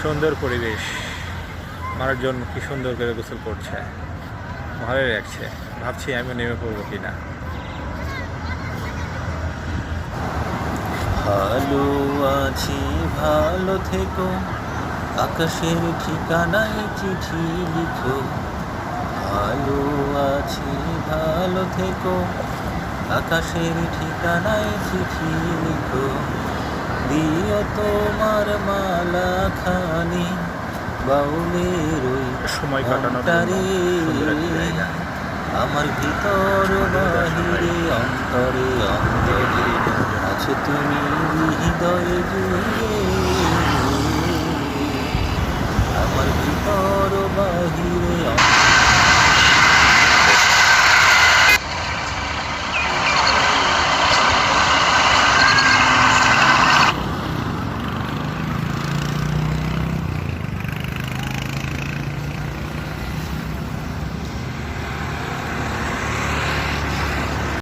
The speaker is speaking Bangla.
সুন্দর পরিবেশ, মানুষজন কি সুন্দর করে গোসল করছে, ভালোই লাগছে। ভাবছি আমি নেমে পড়বো কিনা। ভালো আছি ভালো থেকো, আকাশের ঠিকানায় চিঠি লিখো। ভালো আছি ভালো থেকো, আকাশের ঠিকানায় চিঠি লিখো। দিও তোমার মালা খানি বাউলের ওই সময় কাটানোর জন্য মনটারে, সুন্দর একটা জায়গা। আমার ভিতর বাহিরে অন্তরে অন্তরে আছো তুমি হৃদয়ে জুড়ে।